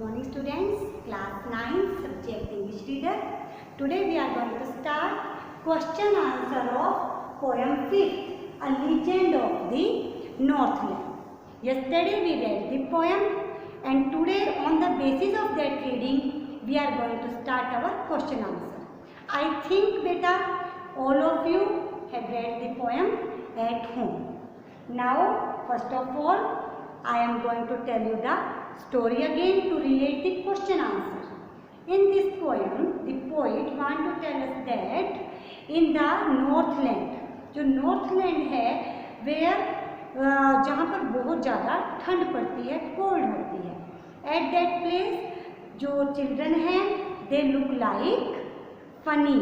morning students, class 9 subject English reader. Today we are going to start question answer of poem 5th, A Legend of the Northland. Yesterday we read the poem and today on the basis of that reading we are going to start our question answer. I think beta all of you have read the poem at home. Now first of all I am going to tell you the story again to relate the question answer. In this poem, the poet want to tell us that in the Northland, जो Northland है, where जहाँ पर बहुत ज़्यादा ठंड पड़ती है, cold होती है, at that place जो children हैं, they look like funny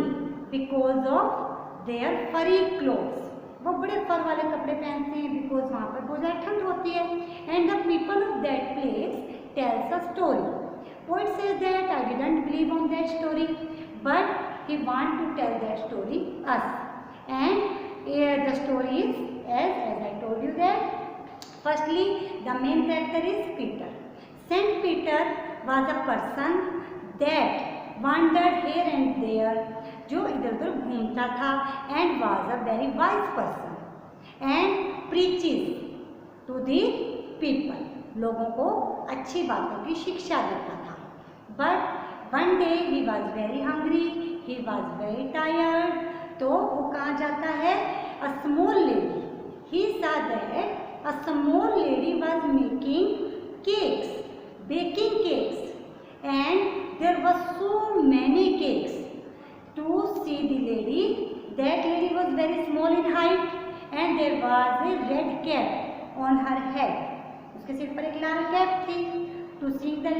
because of their furry clothes. वो बड़े फर वाले कपड़े पहनते हैं बिकॉज वहाँ पर बहुत ज़्यादा ठंड होती है. And the people of that place tells a story. Poet says that I didn't believe on that story but he want to tell that story us. And the story is as I told you that firstly the main character is Peter. Saint Peter was a person that wandered here and there, जो इधर उधर घूमता था, and was a very wise person and preaches to the people, लोगों को अच्छी बातों की शिक्षा देता था. But one day he was very hungry, he was very tired. तो वो कहाँ जाता है? A small lady, he saw that a small lady was making cakes, baking cakes, and there were so many cakes. To see the lady, that lady was very small in height and there was a red cap on her head. उसके सिर पर एक लाल cap थी. To see that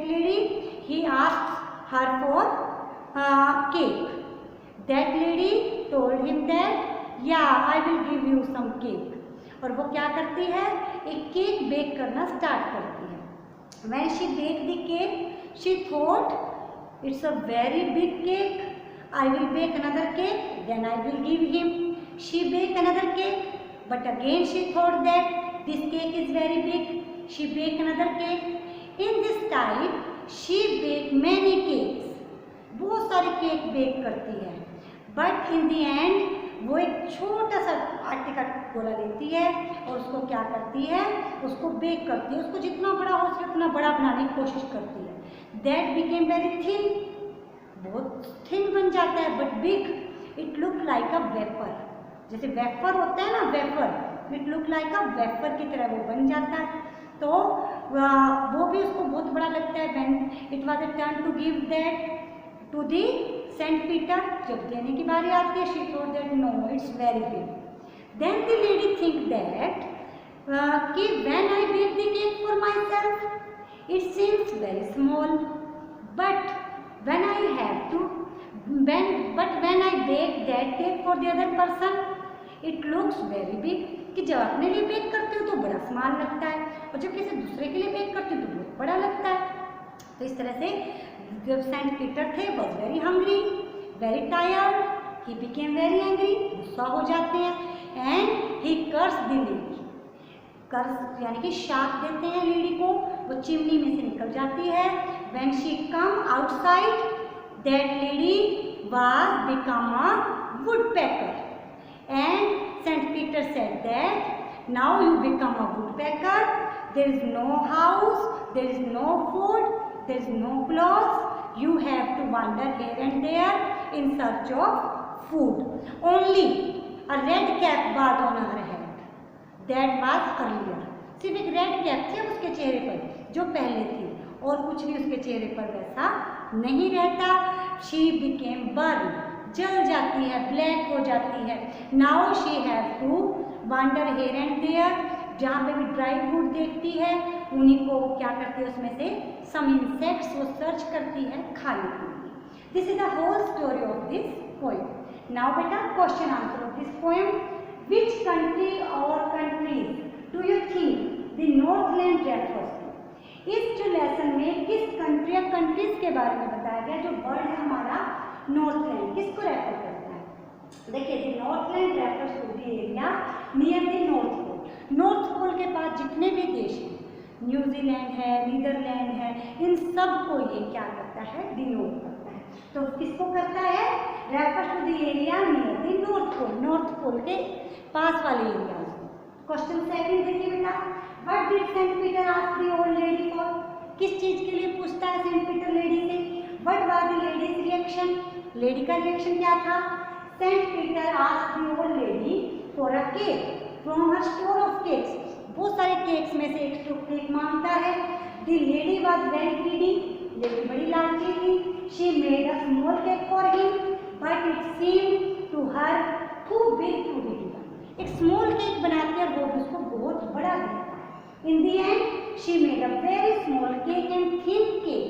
lady, he asked her for cake. That lady told him that yeah, I will give you some cake. और वो क्या करती है? एक केक बेक करना स्टार्ट करती है. When she baked the cake, she thought it's a very big cake. I will bake another cake, then I will give him. She baked another cake, but again she thought that this cake is very big. She baked another cake. In this time, she baked many cakes. बहुत सारे cake bake करती है. But in the end, वो एक छोटा सा आटे का गोला लेती है और उसको क्या करती है? उसको बेक करती है. उसको जितना बड़ा हो सके उतना बड़ा बनाने की कोशिश करती है. That became very thin. बहुत थिन बन जाता है. But big, it look like a vapor. जैसे वेफर होता है ना, wafer, it look like a vapor की तरह वो बन जाता है. तो वो भी उसको बहुत बड़ा लगता है. When it was a turn to give that to the Saint Peter, जब देने की बारी आती है, she thought that no, it's very big. Then the lady think that कि when I bake the cake for myself, it seems very small, but when I bake that cake for the other person, it looks very big. कि जब अपने लिए bake करते हो तो बड़ा small लगता है और जब किसी दूसरे के लिए बेक करते हो तो बहुत बड़ा लगता है. तो इस तरह से जब सेंट पीटर थे was very hungry, very tired, he became very angry, गुस्सा हो जाते हैं. And he curse the lady. Curse यानी कि शाप देते हैं लेडी को. वो चिमनी में से निकल जाती है. When she come outside, that lady was become a woodpecker. And Saint Peter said that now you become a woodpecker. There is no house, there is no food, there is no clothes, you have to wander here and there in search of food. Only a red cap was on her head. That was earlier. सिर्फ एक red cap थी उसके चेहरे पर जो पहले थी और कुछ भी उसके चेहरे पर वैसा नहीं रहता. She became burned, जल जाती है, ब्लैक हो जाती है. Now she have to wander here and there. जहाँ पे भी ड्राई फ्रूट देखती है उन्हीं को क्या करती है उसमें से सम इंसेक्ट्स वो सर्च करती है खाने के लिए. This is the whole story of this poem. Now बेटा question answer of this poem. Which country और countries do you think the Northland refers to? इस जो लेसन में किस कंट्री या कंट्रीज के बारे में बताया गया जो वर्ड है हमारा नॉर्थलैंड, किसको रेफर करता है? देखिए the Northland refers to the area near the North Pole. North Pole के पास जितने भी देश हैं, न्यूजीलैंड है, नीदरलैंड है, इन सबको ये क्या करता है, डिनोट करता है। तो किसको करता है, refers to the area near the North Pole, North Pole के पास वाले एरिया को। क्वेश्चन सेकंड देखिए बेटा, what did Saint Peter ask the old lady for, किस चीज के लिए पूछता है सेंट पीटर लेडी से। What was the lady's reaction, lady का रिएक्शन क्या था। Saint Peter ask the old lady for a cake from her store of cakes, बहुत सारे केक्स में से एक केक मांगता है। The lady was very greedy, lady बड़ी लालची थी। She made a small cake for him but it seemed to her too big to be eaten, एक स्मॉल केक बनाती है वो भी उसको बहुत बड़ा दिखता है। In the end she made a very small cake and thin cake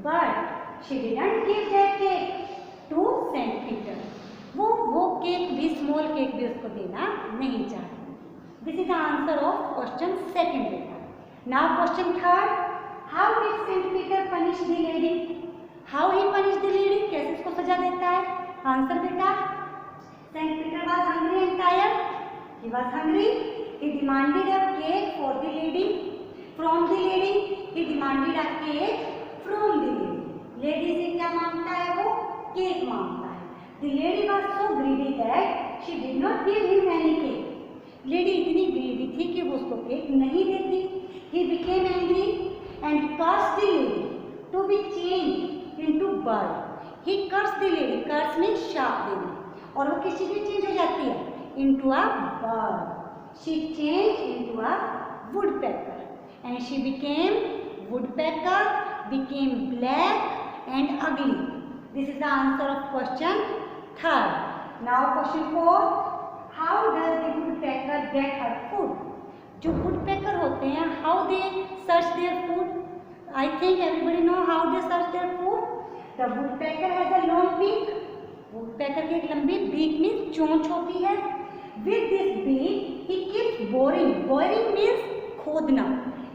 but she didn't give that cake to Saint Peter, वो केक भी, स्मॉल केक भी उसको देना नहीं चाहती। This is the answer of question second बेटा। Now question third, how did Saint Peter punish the lady, how he punish the lady, कैसे उसको सजा देता है। आंसर बेटा, saint Peter was hungry and tired, he was hungry, he demanded a cake for the lady from the lady, he demanded a cake from the lady, lady से क्या मांगता है वो, केक मांगता है। The lady was so greedy that she did not give him any cake, lady इतनी greedy थी कि वो उसको केक नहीं देती। He became angry and cursed the lady to be changed into bird, he cursed the lady, curse means शाप देना, और वो किस चीज में चेंज हो जाती है, into a bird. She change into a woodpecker and she became, woodpecker became black and ugly. This is the answer of question third. Now question fourth, how does the woodpecker get her food, जो woodpecker होते हैं how they search their food, I think everybody know how they search their food. The woodpecker has a long beak, woodpecker की एक लंबी beak means चोंच होती है। With this beak he keeps boring, boring means खोदना,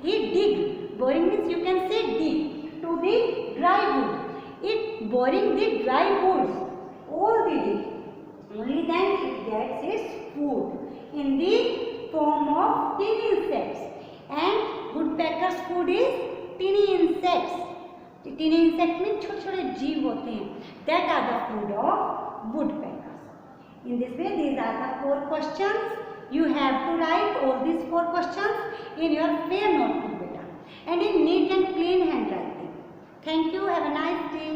he dig, boring means you can say dig to the dry wood, it boring the dry woods all the day, only then it gets its food in the form of tiny insects, and woodpecker's food is tiny insects, tiny insect means छोटे छोटे जीव होते हैं, that are the food of woodpeckers. In this way these are the 4 questions, you have to write all these 4 questions in your fair notebook beta and in neat and clean handwriting. Thank you. Have a nice day.